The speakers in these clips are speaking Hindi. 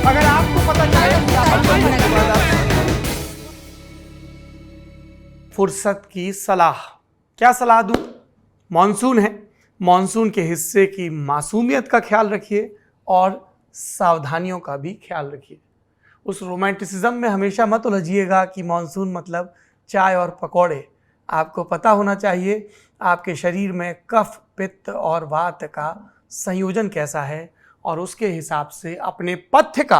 अगर आपको पता चले फुर्सत की सलाह, क्या सलाह दूं? मॉनसून है, मॉनसून के हिस्से की मासूमियत का ख्याल रखिए और सावधानियों का भी ख्याल रखिए। उस रोमांटिसिज्म में हमेशा मत उलझिएगा कि मॉनसून मतलब चाय और पकौड़े। आपको पता होना चाहिए आपके शरीर में कफ, पित्त और वात का संयोजन कैसा है और उसके हिसाब से अपने पथ्य का,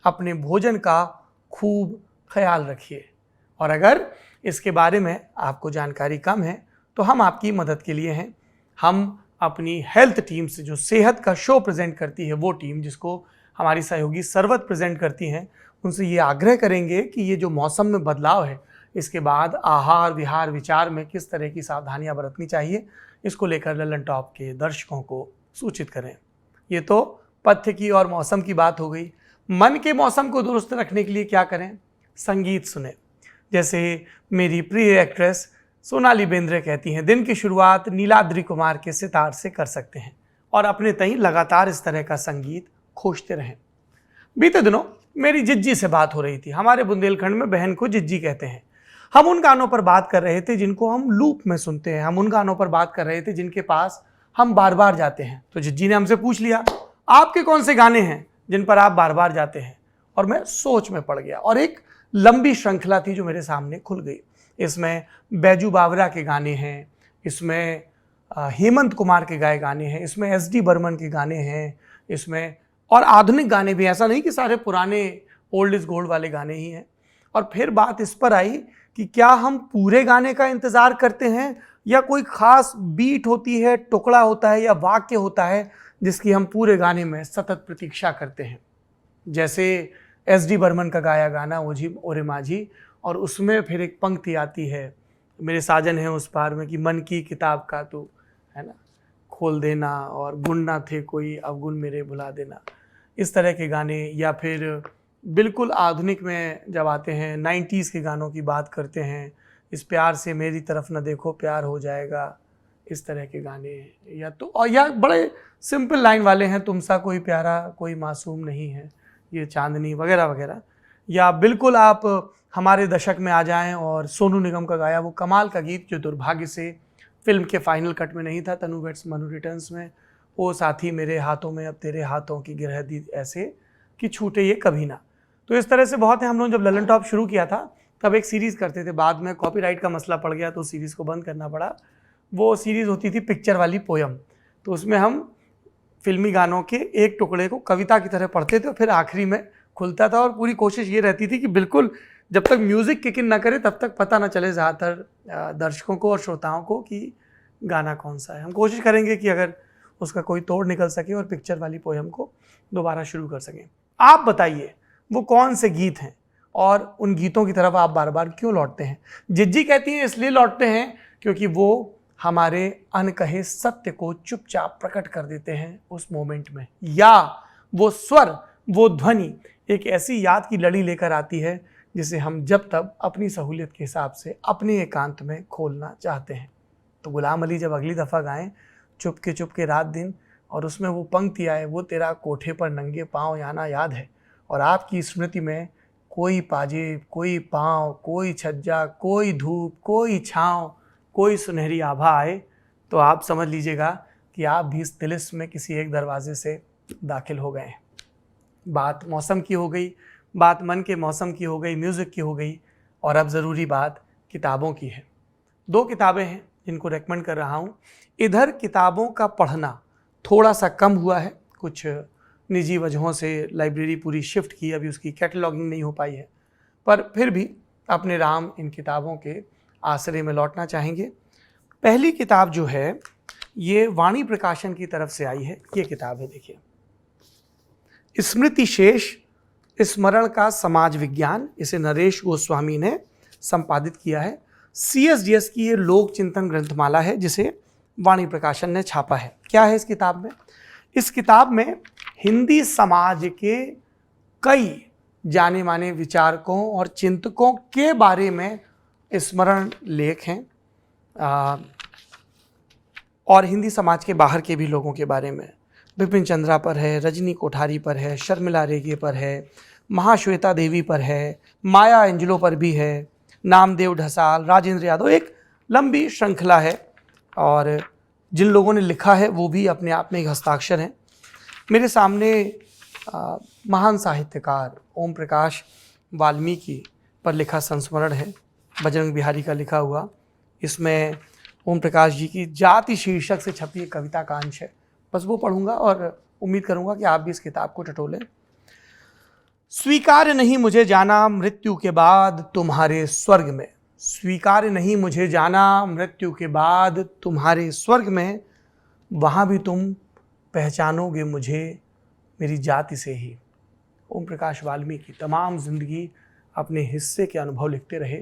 अपने भोजन का खूब ख्याल रखिए। और अगर इसके बारे में आपको जानकारी कम है तो हम आपकी मदद के लिए हैं। हम अपनी हेल्थ टीम से, जो सेहत का शो प्रेजेंट करती है, वो टीम जिसको हमारी सहयोगी सरवत प्रेजेंट करती हैं, उनसे ये आग्रह करेंगे कि ये जो मौसम में बदलाव है, इसके बाद आहार विहार विचार में किस तरह की सावधानियां बरतनी चाहिए, इसको लेकर ललन टॉप के दर्शकों को सूचित करें। ये तो पथ्य की और मौसम की बात हो गई। मन के मौसम को दुरुस्त रखने के लिए क्या करें? संगीत सुने। जैसे मेरी प्रिय एक्ट्रेस सोनाली बेंद्रे कहती हैं, दिन की शुरुआत नीलाद्रि कुमार के सितार से कर सकते हैं और अपने तई लगातार इस तरह का संगीत खोजते रहें। बीते दिनों मेरी जिज्जी से बात हो रही थी। हमारे बुंदेलखंड में बहन को जिज्जी कहते हैं। हम उन गानों पर बात कर रहे थे जिनको हम लूप में सुनते हैं, हम उन गानों पर बात कर रहे थे जिनके पास हम बार बार जाते हैं। तो जिज्जी ने हमसे पूछ लिया, आपके कौन से गाने हैं जिन पर आप बार बार जाते हैं? और मैं सोच में पड़ गया और एक लंबी श्रृंखला थी जो मेरे सामने खुल गई। इसमें बैजू बावरा के गाने हैं, इसमें हेमंत कुमार के गाए गाने हैं, इसमें एस.डी. बर्मन के गाने हैं, इसमें और आधुनिक गाने भी। ऐसा नहीं कि सारे पुराने ओल्ड इज गोल्ड वाले गाने ही हैं। और फिर बात इस पर आई कि क्या हम पूरे गाने का इंतज़ार करते हैं या कोई ख़ास बीट होती है, टुकड़ा होता है या वाक्य होता है जिसकी हम पूरे गाने में सतत प्रतीक्षा करते हैं। जैसे एस.डी. बर्मन का गाया गाना ओझी ओरे माझी, और उसमें फिर एक पंक्ति आती है, मेरे साजन है उस पार में, कि मन की किताब का तू, है ना, खोल देना, और गुण ना थे कोई अवगुण मेरे भुला देना। इस तरह के गाने। या फिर बिल्कुल आधुनिक में जब आते हैं, 90s के गानों की बात करते हैं, इस प्यार से मेरी तरफ न देखो प्यार हो जाएगा, इस तरह के गाने। या तो और या बड़े सिंपल लाइन वाले हैं, तुमसा कोई प्यारा कोई मासूम नहीं है, ये चांदनी वगैरह वगैरह। या बिल्कुल आप हमारे दशक में आ जाएं और सोनू निगम का गाया वो कमाल का गीत जो दुर्भाग्य से फिल्म के फाइनल कट में नहीं था, तनु वेड्स मनु रिटर्न्स में, ओ साथी मेरे हाथों में अब तेरे हाथों की गिरह दी ऐसे कि छूटे ये कभी ना। तो इस तरह से बहुत है। हम लोग जब ललन टॉप शुरू किया था तब एक सीरीज़ करते थे, बाद में कॉपीराइट का मसला पड़ गया तो सीरीज़ को बंद करना पड़ा। वो सीरीज़ होती थी पिक्चर वाली पोयम। तो उसमें हम फिल्मी गानों के एक टुकड़े को कविता की तरह पढ़ते थे और फिर आखिरी में खुलता था। और पूरी कोशिश ये रहती थी कि बिल्कुल जब तक म्यूज़िक किक इन ना करे तब तक पता ना चले ज़्यादातर दर्शकों को और श्रोताओं को कि गाना कौन सा है। हम कोशिश करेंगे कि अगर उसका कोई तोड़ निकल सके और पिक्चर वाली पोयम को दोबारा शुरू कर सकें। आप बताइए वो कौन से गीत हैं और उन गीतों की तरफ आप बार बार क्यों लौटते हैं? जिज्जी कहती हैं इसलिए लौटते हैं क्योंकि वो हमारे अनकहे सत्य को चुपचाप प्रकट कर देते हैं उस मोमेंट में, या वो स्वर, वो ध्वनि एक ऐसी याद की लड़ी लेकर आती है जिसे हम जब तब अपनी सहूलियत के हिसाब से अपने एकांत में खोलना चाहते हैं। तो गुलाम अली जब अगली दफ़ा गाएं चुपके रात दिन, और उसमें वो पंक्ति आए, वो तेरा कोठे पर नंगे पाँव आना याद है, और आपकी स्मृति में कोई पाजेब, कोई पाँव, कोई छज्जा, कोई धूप, कोई छाँव, कोई सुनहरी आभा आए, तो आप समझ लीजिएगा कि आप भी इस तिलिस्म में किसी एक दरवाजे से दाखिल हो गए हैं। बात मौसम की हो गई, बात मन के मौसम की हो गई, म्यूज़िक की हो गई, और अब ज़रूरी बात किताबों की है। 2 किताबें हैं जिनको रेकमेंड कर रहा हूँ। इधर किताबों का पढ़ना थोड़ा सा कम हुआ है, कुछ निजी वजहों से लाइब्रेरी पूरी शिफ्ट की, अभी उसकी कैटलॉगिंग नहीं हो पाई है, पर फिर भी अपने राम इन किताबों के आसरे में लौटना चाहेंगे। पहली किताब जो है ये वाणी प्रकाशन की तरफ से आई है। ये किताब है, देखिए, स्मृति शेष स्मरण का समाज विज्ञान। इसे नरेश गोस्वामी ने संपादित किया है। CSDS की ये लोक चिंतन ग्रंथमाला है जिसे वाणी प्रकाशन ने छापा है। क्या है इस किताब में? इस किताब में हिंदी समाज के कई जाने माने विचारकों और चिंतकों के बारे में स्मरण लेख हैं, और हिंदी समाज के बाहर के भी लोगों के बारे में, बिपिन चंद्रा पर है, रजनी कोठारी पर है, शर्मिला रेगे पर है, महाश्वेता देवी पर है, माया एंजलो पर भी है, नामदेव ढसाल, राजेंद्र यादव, एक लंबी श्रृंखला है। और जिन लोगों ने लिखा है वो भी अपने आप में एक हस्ताक्षर हैं। मेरे सामने महान साहित्यकार ओम प्रकाश वाल्मीकि पर लिखा संस्मरण है, बजरंग बिहारी का लिखा हुआ। इसमें ओम प्रकाश जी की जाति शीर्षक से छपी एक कविता का अंश है, बस वो पढ़ूंगा और उम्मीद करूंगा कि आप भी इस किताब को टटोलें। स्वीकार नहीं मुझे जाना मृत्यु के बाद तुम्हारे स्वर्ग में, स्वीकार नहीं मुझे जाना मृत्यु के बाद तुम्हारे स्वर्ग में, वहाँ भी तुम पहचानोगे मुझे मेरी जाति से ही। ओम प्रकाश वाल्मीकि तमाम जिंदगी अपने हिस्से के अनुभव लिखते रहे,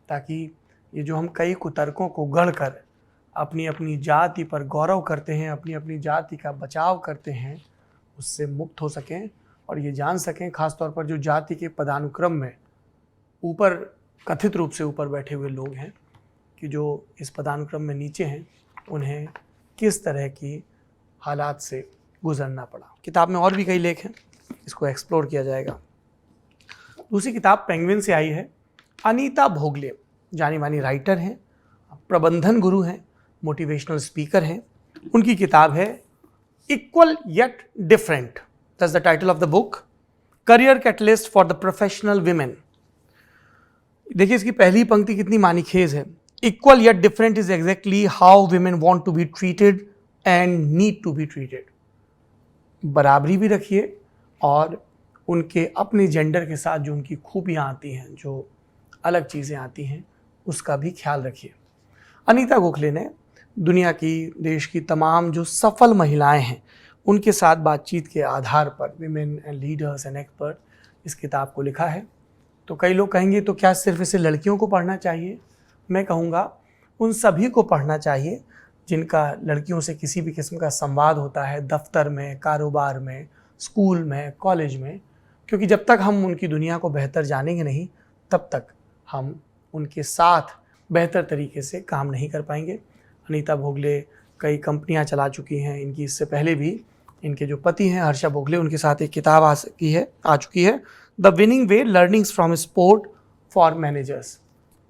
ताकि ये जो हम कई कुतर्कों को गढ़कर अपनी अपनी जाति पर गौरव करते हैं, अपनी अपनी जाति का बचाव करते हैं, उससे मुक्त हो सकें और ये जान सकें, खासतौर पर जो जाति के पदानुक्रम में ऊपर, कथित रूप से ऊपर बैठे हुए लोग हैं, कि जो इस पदानुक्रम में नीचे हैं उन्हें किस तरह की हालात से गुजरना पड़ा। किताब में और भी कई लेख हैं, इसको एक्सप्लोर किया जाएगा। दूसरी किताब पेंगुइन से आई है। अनीता भोगले जानी मानी राइटर हैं, प्रबंधन गुरु हैं, मोटिवेशनल स्पीकर हैं। उनकी किताब है equal yet different, that's the title of the book, career catalyst for the professional women. देखिए इसकी पहली पंक्ति कितनी मानीखेज है। Equal yet different is exactly how women want to be treated and need to be treated. बराबरी भी रखिए और उनके अपने जेंडर के साथ जो उनकी खूबियाँ आती हैं, जो अलग चीज़ें आती हैं, उसका भी ख्याल रखिए। अनीता गोखले ने दुनिया की, देश की तमाम जो सफल महिलाएं हैं उनके साथ बातचीत के आधार पर, women and leaders and expert, इस किताब को लिखा है। तो कई लोग कहेंगे तो क्या सिर्फ इसे लड़कियों को पढ़ना चाहिए? मैं कहूँगा उन सभी को पढ़ना चाहिए जिनका लड़कियों से किसी भी किस्म का संवाद होता है, दफ्तर में, कारोबार में, स्कूल में, कॉलेज में, क्योंकि जब तक हम उनकी दुनिया को बेहतर जानेंगे नहीं, तब तक हम उनके साथ बेहतर तरीके से काम नहीं कर पाएंगे। अनीता भोगले कई कंपनियां चला चुकी हैं। इनकी इससे पहले भी इनके जो पति हैं हर्षा भोगले, उनके साथ एक किताब आ चुकी है, the winning way, learnings from sport for managers.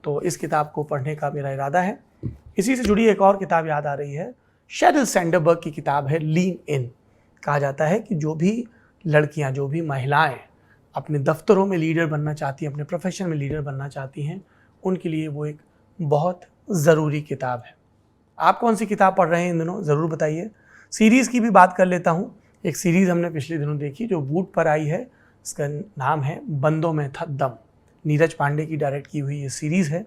तो इस किताब को पढ़ने का मेरा इरादा है। इसी से जुड़ी एक और किताब याद आ रही है, शेरिल सैंडबर्ग की किताब है लीन इन। कहा जाता है कि जो भी लड़कियां, जो भी महिलाएं अपने दफ्तरों में लीडर बनना चाहती हैं, अपने प्रोफेशन में लीडर बनना चाहती हैं, उनके लिए वो एक बहुत ज़रूरी किताब है। आप कौन सी किताब पढ़ रहे हैं इन दिनों, ज़रूर बताइए। सीरीज़ की भी बात कर लेता हूँ। एक सीरीज़ हमने पिछले दिनों देखी जो वूट पर आई है, इसका नाम है बंदों में था दम। नीरज पांडे की डायरेक्ट की हुई ये सीरीज़ है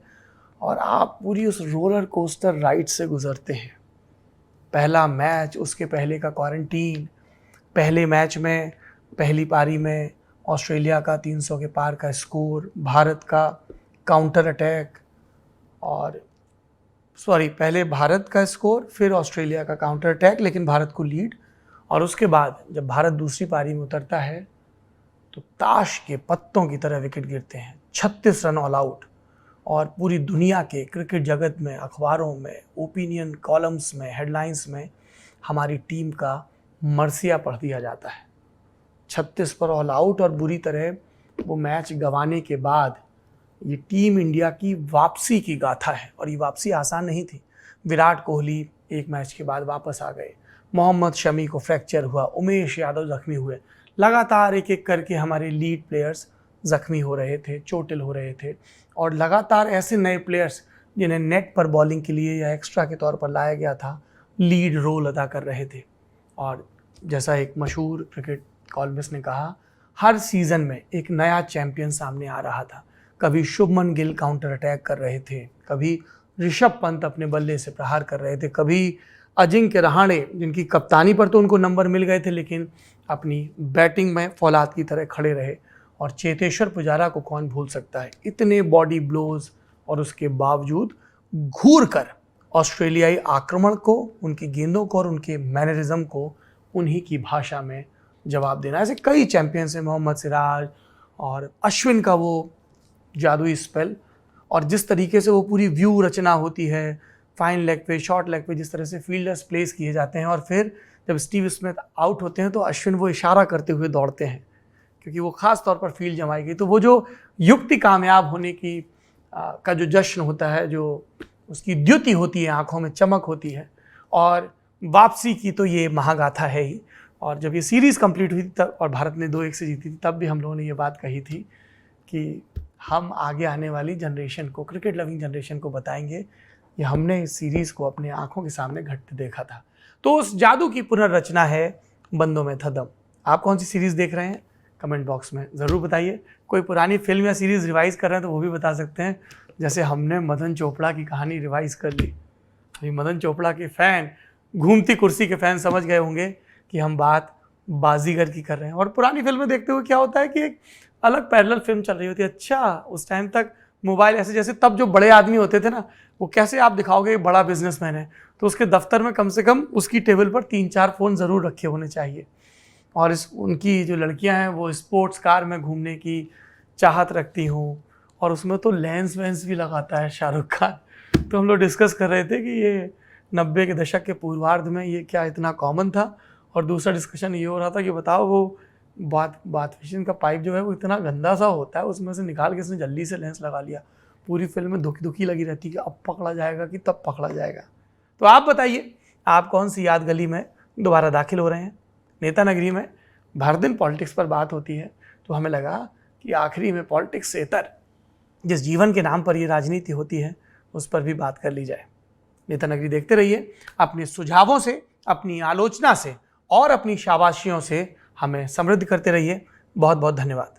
और आप पूरी उस रोलर कोस्टर राइड से गुजरते हैं। पहला मैच, उसके पहले का क्वारंटीन, पहले मैच में पहली पारी में ऑस्ट्रेलिया का 300 के पार का स्कोर, भारत का काउंटर अटैक, और पहले भारत का स्कोर, फिर ऑस्ट्रेलिया का काउंटर अटैक, लेकिन भारत को लीड, और उसके बाद जब भारत दूसरी पारी में उतरता है तो ताश के पत्तों की तरह विकेट गिरते हैं, 36 रन ऑल आउट, और पूरी दुनिया के क्रिकेट जगत में, अखबारों में, ओपिनियन कॉलम्स में, हेडलाइंस में हमारी टीम का मरसिया पढ़ दिया जाता है। 36 पर ऑल आउट और बुरी तरह वो मैच गंवाने के बाद ये टीम इंडिया की वापसी की गाथा है, और ये वापसी आसान नहीं थी। विराट कोहली एक मैच के बाद वापस आ गए, मोहम्मद शमी को फ्रैक्चर हुआ, उमेश यादव जख्मी हुए, लगातार एक एक करके हमारे लीड प्लेयर्स जख्मी हो रहे थे, चोटिल हो रहे थे, और लगातार ऐसे नए प्लेयर्स जिन्हें नेट पर बॉलिंग के लिए या एक्स्ट्रा के तौर पर लाया गया था, लीड रोल अदा कर रहे थे। और जैसा एक मशहूर क्रिकेट कॉलमिस्ट ने कहा, हर सीज़न में एक नया चैंपियन सामने आ रहा था। कभी शुभमन गिल काउंटर अटैक कर रहे थे, कभी ऋषभ पंत अपने बल्ले से प्रहार कर रहे थे, कभी अजिंक्य रहाणे, जिनकी कप्तानी पर तो उनको नंबर मिल गए थे लेकिन अपनी बैटिंग में फौलाद की तरह खड़े रहे, और चेतेश्वर पुजारा को कौन भूल सकता है। इतने बॉडी ब्लोज और उसके बावजूद घूर कर ऑस्ट्रेलियाई आक्रमण को, उनकी गेंदों को और उनके मैनरिज्म को उन्हीं की भाषा में जवाब देना। ऐसे कई चैंपियंस हैं, मोहम्मद सिराज और अश्विन का वो जादुई स्पेल, और जिस तरीके से वो पूरी व्यू रचना होती है, फाइन लेग पे, शॉर्ट लेग पे, जिस तरह से फील्डर्स प्लेस किए जाते हैं, और फिर जब स्टीव स्मिथ आउट होते हैं तो अश्विन वो इशारा करते हुए दौड़ते हैं, क्योंकि वो खास तौर पर फील्ड जमाई गई। तो वो जो युक्ति कामयाब होने की का जो जश्न होता है, जो उसकी द्युति होती है, आंखों में चमक होती है, और वापसी की तो ये महागाथा है ही। और जब ये सीरीज़ कंप्लीट हुई थी तब, और भारत ने 2-1 से जीती थी, तब भी हम लोगों ने ये बात कही थी कि हम आगे आने वाली जनरेशन को, क्रिकेट लविंग जनरेशन को बताएंगे कि हमने इस सीरीज़ को अपने आंखों के सामने घटते देखा था। तो उस जादू की पुनर्रचना है बंदों में था दम। आप कौन सी सीरीज़ देख रहे हैं कमेंट बॉक्स में ज़रूर बताइए। कोई पुरानी फिल्म या सीरीज़ रिवाइज़ कर रहे हैं तो वो भी बता सकते हैं। जैसे हमने मदन चोपड़ा की कहानी रिवाइज़ कर ली। अभी मदन चोपड़ा के फ़ैन, घूमती कुर्सी के फ़ैन समझ गए होंगे कि हम बात बाजीगर की कर रहे हैं। और पुरानी फिल्में देखते हुए क्या होता है कि एक अलग पैरेलल फिल्म चल रही होती है। अच्छा, उस टाइम तक मोबाइल ऐसे, जैसे तब जो बड़े आदमी होते थे ना, वो कैसे आप दिखाओगे बड़ा बिजनेसमैन है, तो उसके दफ्तर में कम से कम उसकी टेबल पर 3-4 फ़ोन ज़रूर रखे होने चाहिए। और उनकी जो लड़कियां हैं वो स्पोर्ट्स कार में घूमने की चाहत रखती हों, और उसमें तो लेंस वेंस भी लगाता है शाहरुख खान। तो हम लोग डिस्कस कर रहे थे कि ये 90 के दशक के पूर्वार्ध में ये क्या इतना कॉमन था। और दूसरा डिस्कशन ये हो रहा था कि बताओ वो बाथफिशिंग का पाइप जो है वो इतना गंदा सा होता है, उसमें से निकाल के इसने जल्दी से लेंस लगा लिया। पूरी फिल्म में दुखी लगी रहती है कि अब पकड़ा जाएगा कि तब पकड़ा जाएगा। तो आप बताइए, आप कौन सी याद गली में दोबारा दाखिल हो रहे हैं। नेता नगरी में भर दिन पॉलिटिक्स पर बात होती है, तो हमें लगा कि आखिरी में पॉलिटिक्स से इतर जिस जीवन के नाम पर ये राजनीति होती है उस पर भी बात कर ली जाए। नेता नगरी देखते रहिए। अपने सुझावों से, अपनी आलोचना से और अपनी शाबाशियों से हमें समृद्ध करते रहिए। बहुत बहुत धन्यवाद।